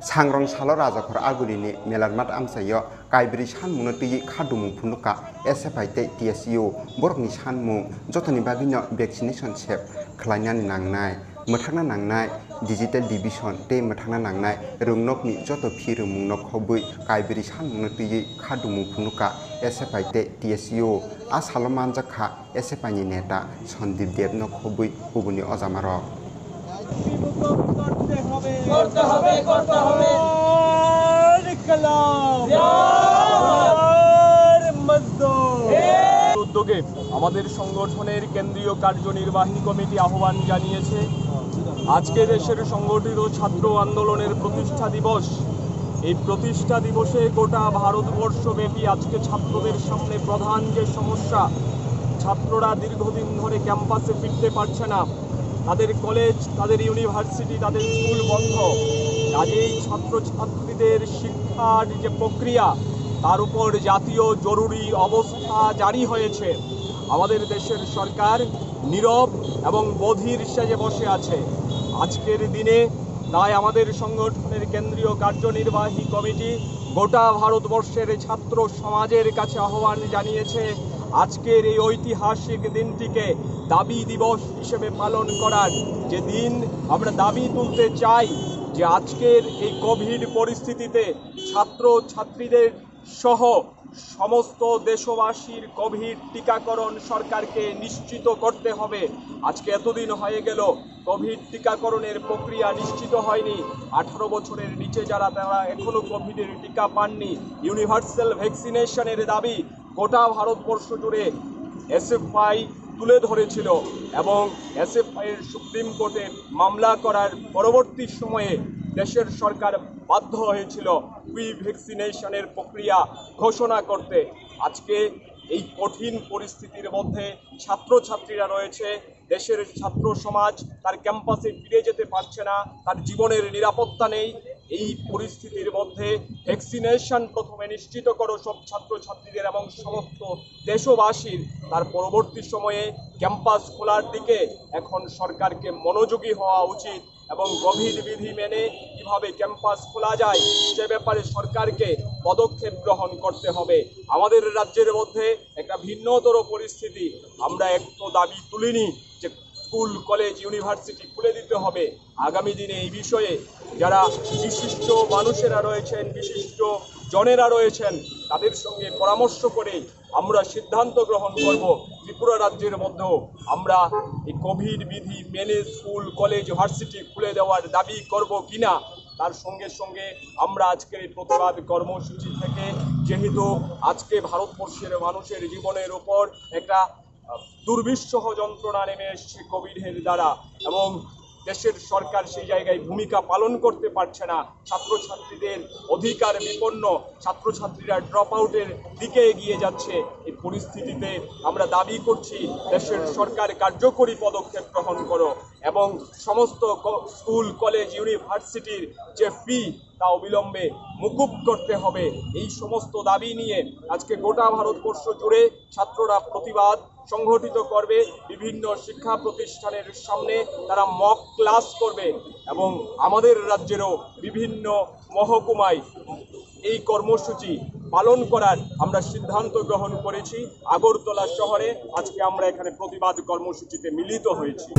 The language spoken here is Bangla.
सांग्रं सालो राजाखर आगुरिनि मेलारमात आमसायो काइब्रि सानमुंनो तैयै खादुमुं फुनुका एसएफआइ तै टीएसयू बरकनि सानमुं जतनि बागिनो वैक्सीनेशन सेप खलायनानै नांनाय मोथांना नांनाय डिजिटल डिविजन तै मोथांना नांनाय रोंनकनि जत फिरुमुंनो खबै काइब्रि सानमुंनो तैयै खादुमुं फुनुका एसएफआइ तै टीएसयू आ सालो मानजाखा एसएफआइ नि नेता सन्दीप देबनो खबै गुबुननि अजामारक উদ্যোগে আমাদের সংগঠনের কেন্দ্রীয় কার্যনির্বাহী কমিটি আহ্বান জানিয়েছে আজকে দেশের সংগঠিত ছাত্র আন্দোলনের প্রতিষ্ঠা দিবস। এই প্রতিষ্ঠা দিবসে গোটা ভারতবর্ষব্যাপী আজকে ছাত্রদের সামনে প্রধান যে সমস্যা, ছাত্ররা দীর্ঘদিন ধরে ক্যাম্পাসে ফিরতে পারছে না, তাদের কলেজ, তাদের ইউনিভার্সিটি, তাদের স্কুল বন্ধ। কাজেই ছাত্রছাত্রীদের শিক্ষার যে প্রক্রিয়া তার উপর জাতীয় জরুরি অবস্থা জারি হয়েছে। আমাদের দেশের সরকার নীরব এবং বধির সেজে বসে আছে। আজকের দিনে তাই আমাদের সংগঠনের কেন্দ্রীয় কার্যনির্বাহী কমিটি গোটা ভারতবর্ষের ছাত্র সমাজের কাছে আহ্বান জানিয়েছে আজকের এই ঐতিহাসিক দিনটিকে দাবি দিবস হিসেবে পালন করার। যে দিন আমরা দাবি তুলতে চাই যে আজকের এই কোভিড পরিস্থিতিতে ছাত্র ছাত্রীদের সহ সমস্ত দেশবাসীর কোভিড টিকাকরণ সরকারকে নিশ্চিত করতে হবে। আজকে এতদিন হয়ে গেল কোভিড টিকাকরণের প্রক্রিয়া নিশ্চিত হয়নি। 18 বছরের নিচে যারা তারা এখনো কোভিডের টিকা পাননি। ইউনিভার্সাল ভ্যাকসিনেশনের দাবি গোটা ভারতবর্ষ জুড়ে এসএফআই তুলে ধরেছিল এবং এসএফআইয়ের সুপ্রিম কোর্টে মামলা করার পরবর্তী সময়ে দেশের সরকার বাধ্য হয়েছিল প্রি ভ্যাকসিনেশনের প্রক্রিয়া ঘোষণা করতে। আজকে এই কঠিন পরিস্থিতির মধ্যে ছাত্রছাত্রীরা রয়েছে, দেশের ছাত্র সমাজ তার ক্যাম্পাসে ফিরে যেতে পারছে না, তার জীবনের নিরাপত্তা নেই। এই পরিস্থিতির মধ্যে ভ্যাকসিনেশন প্রথমে নিশ্চিত করো সব ছাত্রছাত্রীদের এবং সমস্ত দেশবাসীর। তার পরবর্তী সময়ে ক্যাম্পাস খোলার দিকে এখন সরকারকে মনোযোগী হওয়া উচিত এবং কোভিড বিধি মেনে কিভাবে ক্যাম্পাস খোলা যায় সে ব্যাপারে সরকারকে পদক্ষেপ গ্রহণ করতে হবে। আমাদের রাজ্যের মধ্যে একটা ভিন্নতর পরিস্থিতি। আমরা একটু দাবি তুলিনি যে স্কুল কলেজ ইউনিভার্সিটি খুলে দিতে হবে। আগামী দিনে এই বিষয়ে যারা বিশিষ্ট মানুষেরা রয়েছেন, বিশিষ্ট জনেরা রয়েছেন, তাদের সঙ্গে পরামর্শ করে আমরা সিদ্ধান্ত গ্রহণ করব ত্রিপুরা রাজ্যের মধ্যেও আমরা এই কোভিড বিধি মেনে স্কুল কলেজ ভার্সিটি খুলে দেওয়ার দাবি করব কিনা। তার সঙ্গে সঙ্গে আমরা আজকের এই প্রতিবাদ কর্মসূচি থেকে, যেহেতু আজকে ভারতবর্ষের মানুষের জীবনের উপর একটা দুর্বিষহ যন্ত্রণা নেমে এসছে কোভিডের দ্বারা এবং দেশের সরকার সেই জায়গায় ভূমিকা পালন করতে পারছে না, ছাত্রছাত্রীদের অধিকার বিপন্ন, ছাত্রছাত্রীরা ড্রপ আউটের দিকে এগিয়ে যাচ্ছে। এই পরিস্থিতিতে আমরা দাবি করছি দেশের সরকার কার্যকরী পদক্ষেপ গ্রহণ করো এবং সমস্ত স্কুল কলেজ ইউনিভার্সিটির যে ফি তা অবিলম্বে মুকুব করতে হবে। এই সমস্ত দাবি নিয়ে আজকে গোটা ভারতবর্ষ জুড়ে ছাত্ররা প্রতিবাদ সংগঠিত করবে। বিভিন্ন শিক্ষা প্রতিষ্ঠানের সামনে তারা মক ক্লাস করবে এবং আমাদের রাজ্যেরও বিভিন্ন মহকুমায় এই কর্মসূচি পালন করার আমরা সিদ্ধান্ত গ্রহণ করেছি। আগরতলা শহরে আজকে আমরা এখানে প্রতিবাদ কর্মসূচিতে মিলিত হয়েছি।